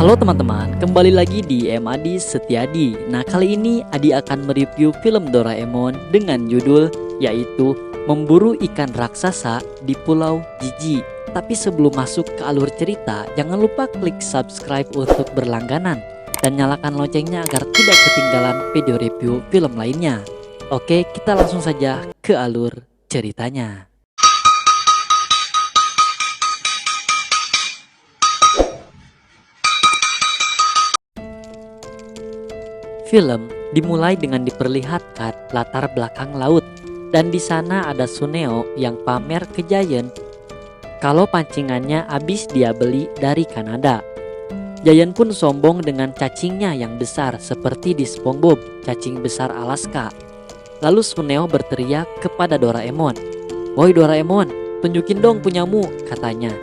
Halo teman-teman, kembali lagi di Adi Setiadi. Nah, kali ini Adi akan mereview film Doraemon dengan judul yaitu Memburu Ikan Raksasa di Pulau Jiji. Tapi sebelum masuk ke alur cerita, jangan lupa klik subscribe untuk berlangganan dan nyalakan loncengnya agar tidak ketinggalan video review film lainnya. Oke, kita langsung saja ke alur ceritanya. Film dimulai dengan diperlihatkan latar belakang laut, dan di sana ada Suneo yang pamer ke Giant kalau pancingannya habis dia beli dari Kanada. Giant pun sombong dengan cacingnya yang besar seperti di SpongeBob, cacing besar Alaska. Lalu Suneo berteriak kepada Doraemon, "Woi Doraemon, tunjukin dong punyamu," katanya.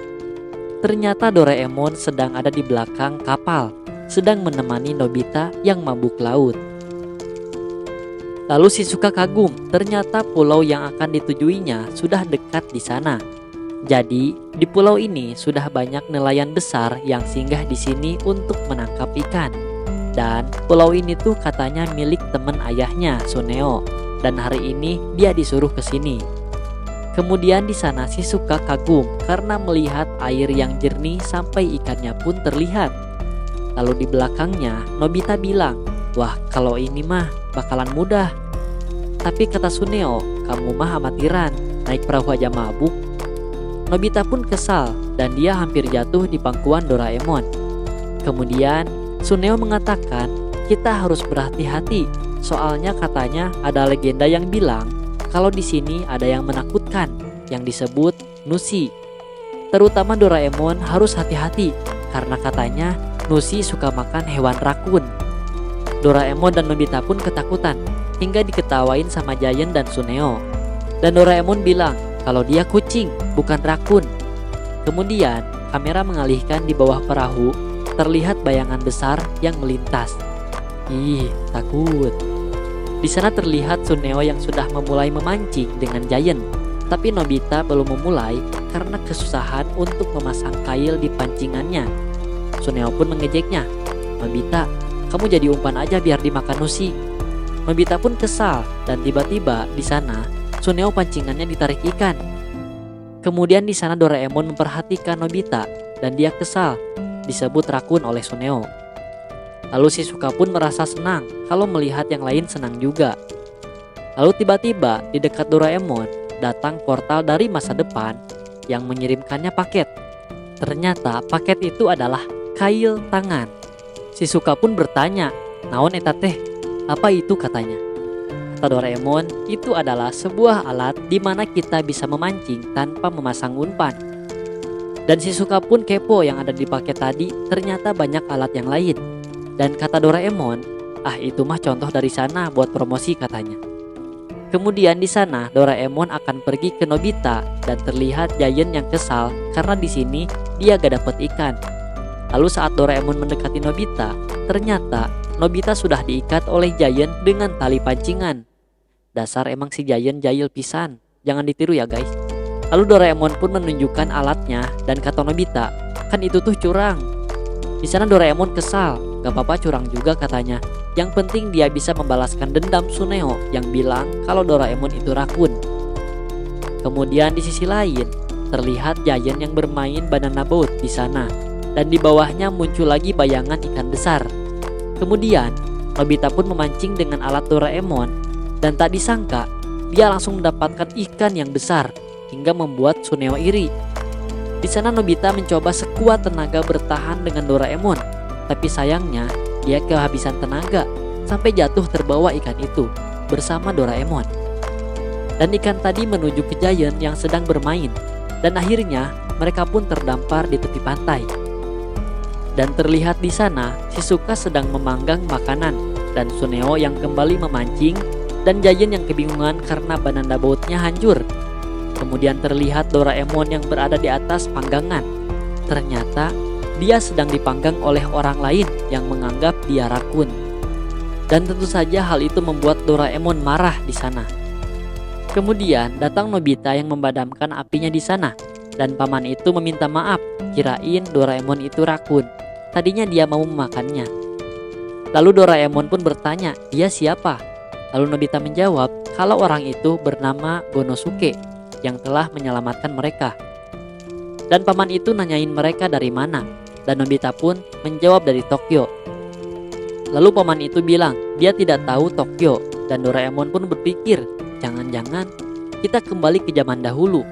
Ternyata Doraemon sedang ada di belakang kapal, sedang menemani Nobita yang mabuk laut. Lalu Shizuka kagum, ternyata pulau yang akan ditujuinya sudah dekat di sana. Jadi, di pulau ini sudah banyak nelayan besar yang singgah di sini untuk menangkap ikan. Dan pulau ini tuh katanya milik teman ayahnya, Suneo, dan hari ini dia disuruh ke sini. Kemudian di sana Shizuka kagum karena melihat air yang jernih sampai ikannya pun terlihat. Lalu di belakangnya Nobita bilang, "Wah, kalau ini mah bakalan mudah." Tapi kata Suneo, "Kamu mah amatiran, naik perahu aja mabuk." Nobita pun kesal dan dia hampir jatuh di pangkuan Doraemon. Kemudian Suneo mengatakan, "Kita harus berhati-hati, soalnya katanya ada legenda yang bilang kalau di sini ada yang menakutkan yang disebut Nushi. Terutama Doraemon harus hati-hati karena katanya Nushi suka makan hewan rakun." Doraemon dan Nobita pun ketakutan hingga diketawain sama Giant dan Suneo. Dan Doraemon bilang kalau dia kucing, bukan rakun. Kemudian kamera mengalihkan di bawah perahu, terlihat bayangan besar yang melintas. Ih, takut. Di sana terlihat Suneo yang sudah memulai memancing dengan Giant, tapi Nobita belum memulai karena kesusahan untuk memasang kail di pancingannya. Suneo pun mengejeknya, "Nobita, kamu jadi umpan aja biar dimakan Nushi." Nobita pun kesal dan tiba-tiba di sana Suneo pancingannya ditarik ikan. Kemudian di sana Doraemon memperhatikan Nobita dan dia kesal disebut rakun oleh Suneo. Lalu Shizuka pun merasa senang kalau melihat yang lain senang juga. Lalu tiba-tiba di dekat Doraemon datang portal dari masa depan yang mengirimkannya paket. Ternyata paket itu adalah kail tangan. Shizuka pun bertanya, "Naon eta teh? Apa itu?" katanya. Kata Doraemon, "Itu adalah sebuah alat di mana kita bisa memancing tanpa memasang umpan." Dan Shizuka pun kepo yang ada di paket tadi, ternyata banyak alat yang lain. Dan kata Doraemon, "Ah, itu mah contoh dari sana buat promosi," katanya. Kemudian di sana Doraemon akan pergi ke Nobita dan terlihat Giant yang kesal karena di sini dia gak dapet ikan. Lalu saat Doraemon mendekati Nobita, ternyata Nobita sudah diikat oleh Giant dengan tali pancingan. Dasar emang si Giant jahil pisan, jangan ditiru ya guys. Lalu Doraemon pun menunjukkan alatnya dan kata Nobita, "Kan itu tuh curang." Di sana Doraemon kesal, "Gak apa-apa curang juga," katanya. "Yang penting dia bisa membalaskan dendam Suneo yang bilang kalau Doraemon itu rakun." Kemudian di sisi lain, terlihat Giant yang bermain banana boat di sana. Dan di bawahnya muncul lagi bayangan ikan besar. Kemudian Nobita pun memancing dengan alat Doraemon dan tak disangka dia langsung mendapatkan ikan yang besar hingga membuat Suneo iri. Di sana Nobita mencoba sekuat tenaga bertahan dengan Doraemon, tapi sayangnya dia kehabisan tenaga sampai jatuh terbawa ikan itu bersama Doraemon. Dan ikan tadi menuju ke Giant yang sedang bermain dan akhirnya mereka pun terdampar di tepi pantai. Dan terlihat di sana Shizuka sedang memanggang makanan dan Suneo yang kembali memancing dan Giant yang kebingungan karena banana boatnya hancur. Kemudian terlihat Doraemon yang berada di atas panggangan. Ternyata dia sedang dipanggang oleh orang lain yang menganggap dia rakun. Dan tentu saja hal itu membuat Doraemon marah di sana. Kemudian datang Nobita yang memadamkan apinya di sana dan paman itu meminta maaf, kirain Doraemon itu rakun. Tadinya dia mau memakannya. Lalu Doraemon pun bertanya, dia siapa? Lalu Nobita menjawab kalau orang itu bernama Gonosuke yang telah menyelamatkan mereka. Dan paman itu nanyain mereka dari mana, dan Nobita pun menjawab dari Tokyo. Lalu paman itu bilang dia tidak tahu Tokyo, dan Doraemon pun berpikir, jangan-jangan kita kembali ke zaman dahulu.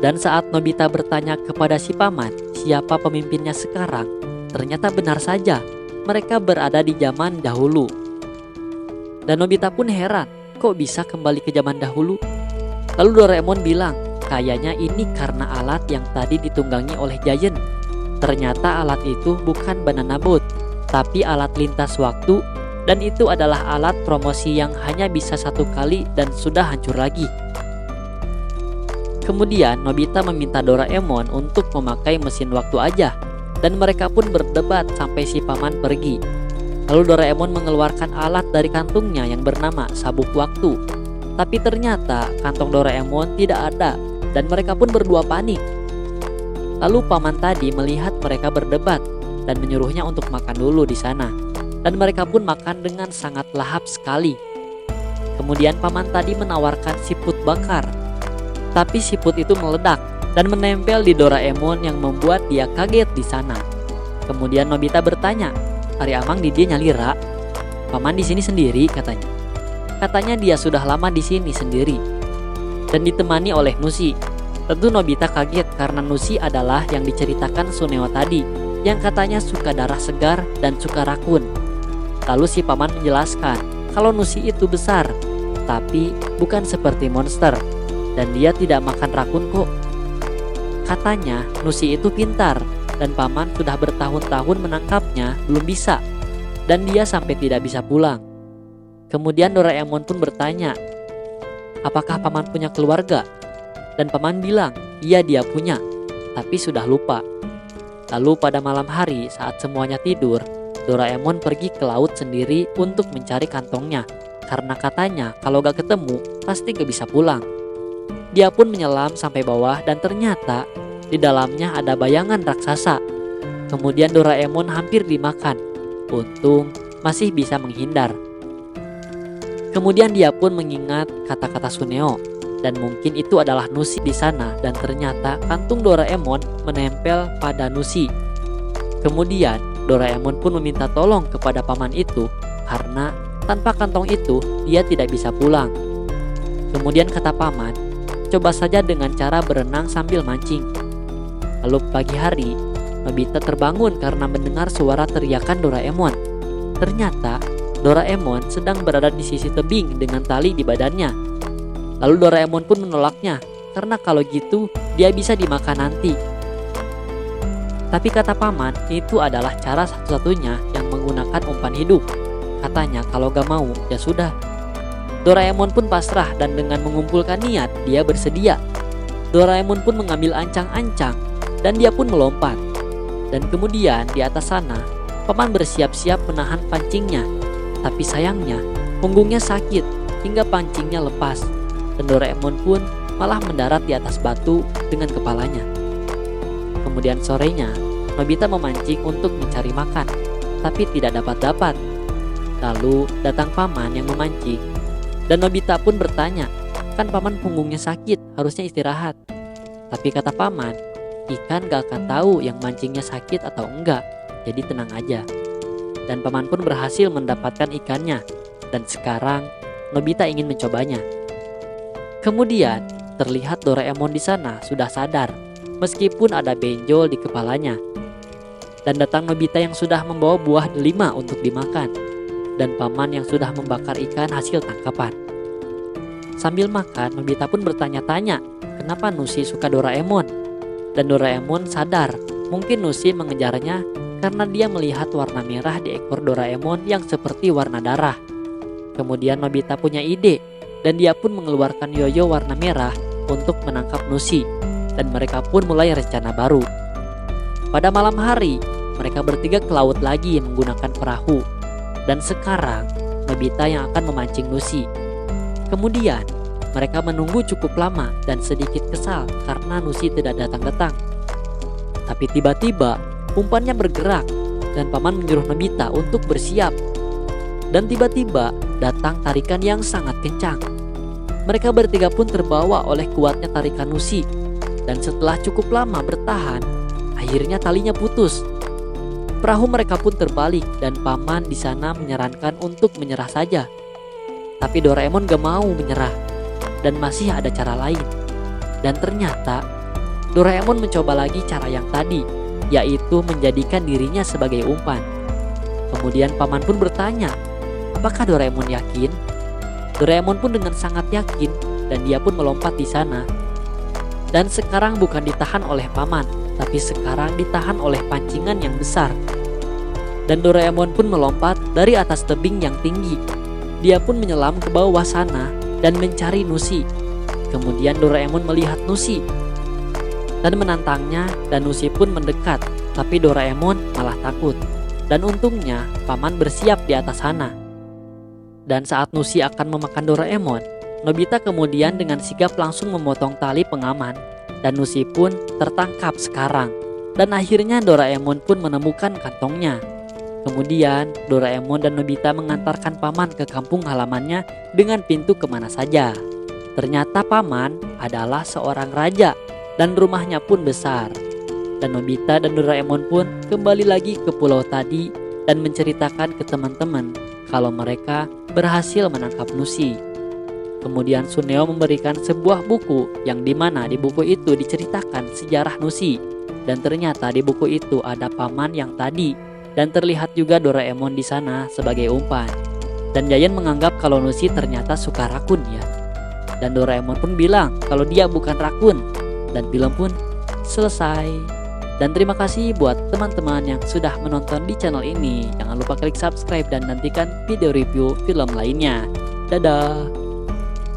Dan saat Nobita bertanya kepada si paman siapa pemimpinnya sekarang, ternyata benar saja mereka berada di zaman dahulu. Dan Nobita pun heran, kok bisa kembali ke zaman dahulu? Lalu Doraemon bilang, kayaknya ini karena alat yang tadi ditunggangi oleh Giant. Ternyata alat itu bukan banana boat, tapi alat lintas waktu, dan itu adalah alat promosi yang hanya bisa satu kali dan sudah hancur lagi. Kemudian Nobita meminta Doraemon untuk memakai mesin waktu aja, dan mereka pun berdebat sampai si paman pergi. Lalu Doraemon mengeluarkan alat dari kantungnya yang bernama sabuk waktu. Tapi ternyata kantong Doraemon tidak ada, dan mereka pun berdua panik. Lalu paman tadi melihat mereka berdebat dan menyuruhnya untuk makan dulu di sana. Dan mereka pun makan dengan sangat lahap sekali. Kemudian paman tadi menawarkan siput bakar. Tapi siput itu meledak dan menempel di Doraemon yang membuat dia kaget di sana. Kemudian Nobita bertanya, "Ari Amang di dia nyalira? Paman di sini sendiri," katanya. Katanya dia sudah lama di sini sendiri dan ditemani oleh Nushi. Tentu Nobita kaget karena Nushi adalah yang diceritakan Suneo tadi, yang katanya suka darah segar dan suka rakun. Lalu si paman menjelaskan kalau Nushi itu besar, tapi bukan seperti monster, dan dia tidak makan rakun kok. Katanya Nushi itu pintar, dan paman sudah bertahun-tahun menangkapnya belum bisa, dan dia sampai tidak bisa pulang. Kemudian Doraemon pun bertanya, apakah paman punya keluarga? Dan paman bilang, iya dia punya, tapi sudah lupa. Lalu pada malam hari saat semuanya tidur, Doraemon pergi ke laut sendiri untuk mencari kantongnya, karena katanya kalau gak ketemu pasti gak bisa pulang. Dia pun menyelam sampai bawah dan ternyata di dalamnya ada bayangan raksasa. Kemudian Doraemon hampir dimakan, untung masih bisa menghindar. Kemudian dia pun mengingat kata-kata Suneo, dan mungkin itu adalah Nushi di sana, dan ternyata kantung Doraemon menempel pada Nushi. Kemudian Doraemon pun meminta tolong kepada paman itu karena tanpa kantong itu dia tidak bisa pulang. Kemudian kata paman, coba saja dengan cara berenang sambil mancing. Lalu pagi hari, Nobita terbangun karena mendengar suara teriakan Doraemon. Ternyata Doraemon sedang berada di sisi tebing dengan tali di badannya. Lalu Doraemon pun menolaknya karena kalau gitu dia bisa dimakan nanti. Tapi kata paman, itu adalah cara satu-satunya yang menggunakan umpan hidup. Katanya kalau gak mau, ya sudah. Doraemon pun pasrah dan dengan mengumpulkan niat, dia bersedia. Doraemon pun mengambil ancang-ancang dan dia pun melompat. Dan kemudian di atas sana, paman bersiap-siap menahan pancingnya. Tapi sayangnya, punggungnya sakit hingga pancingnya lepas. Dan Doraemon pun malah mendarat di atas batu dengan kepalanya. Kemudian sorenya, Nobita memancing untuk mencari makan, tapi tidak dapat-dapat. Lalu datang paman yang memancing, dan Nobita pun bertanya, kan paman punggungnya sakit, harusnya istirahat. Tapi kata paman, ikan gak akan tahu yang mancingnya sakit atau enggak, jadi tenang aja. Dan paman pun berhasil mendapatkan ikannya, dan sekarang Nobita ingin mencobanya. Kemudian terlihat Doraemon di sana sudah sadar, meskipun ada benjol di kepalanya. Dan datang Nobita yang sudah membawa buah delima untuk dimakan, dan paman yang sudah membakar ikan hasil tangkapan. Sambil makan, Nobita pun bertanya-tanya, kenapa Nushi suka Doraemon? Dan Doraemon sadar, mungkin Nushi mengejarnya karena dia melihat warna merah di ekor Doraemon yang seperti warna darah. Kemudian Nobita punya ide, dan dia pun mengeluarkan yoyo warna merah untuk menangkap Nushi, dan mereka pun mulai rencana baru. Pada malam hari, mereka bertiga ke laut lagi menggunakan perahu, dan sekarang Nobita yang akan memancing Nushi. Kemudian mereka menunggu cukup lama dan sedikit kesal karena Nushi tidak datang-datang. Tapi tiba-tiba umpannya bergerak dan paman menyuruh Nobita untuk bersiap. Dan tiba-tiba datang tarikan yang sangat kencang. Mereka bertiga pun terbawa oleh kuatnya tarikan Nushi. Dan setelah cukup lama bertahan, akhirnya talinya putus. Perahu mereka pun terbalik dan paman di sana menyarankan untuk menyerah saja. Tapi Doraemon gak mau menyerah dan masih ada cara lain. Dan ternyata Doraemon mencoba lagi cara yang tadi, yaitu menjadikan dirinya sebagai umpan. Kemudian paman pun bertanya, apakah Doraemon yakin? Doraemon pun dengan sangat yakin dan dia pun melompat di sana. Dan sekarang bukan ditahan oleh paman, tapi sekarang ditahan oleh pancingan yang besar. Dan Doraemon pun melompat dari atas tebing yang tinggi. Dia pun menyelam ke bawah sana dan mencari Nushi. Kemudian Doraemon melihat Nushi dan menantangnya, dan Nushi pun mendekat, tapi Doraemon malah takut. Dan untungnya paman bersiap di atas sana. Dan saat Nushi akan memakan Doraemon, Nobita kemudian dengan sigap langsung memotong tali pengaman, dan Nushi pun tertangkap sekarang. Dan akhirnya Doraemon pun menemukan kantongnya. Kemudian Doraemon dan Nobita mengantarkan paman ke kampung halamannya dengan pintu kemana saja. Ternyata paman adalah seorang raja dan rumahnya pun besar. Dan Nobita dan Doraemon pun kembali lagi ke pulau tadi dan menceritakan ke teman-teman kalau mereka berhasil menangkap Nushi. Kemudian Suneo memberikan sebuah buku yang dimana di buku itu diceritakan sejarah Nushi. Dan ternyata di buku itu ada paman yang tadi, dan terlihat juga Doraemon di sana sebagai umpan. Dan Giant menganggap kalau Nushi ternyata suka rakun ya. Dan Doraemon pun bilang kalau dia bukan rakun. Dan film pun selesai. Dan terima kasih buat teman-teman yang sudah menonton di channel ini. Jangan lupa klik subscribe dan nantikan video review film lainnya. Dadah.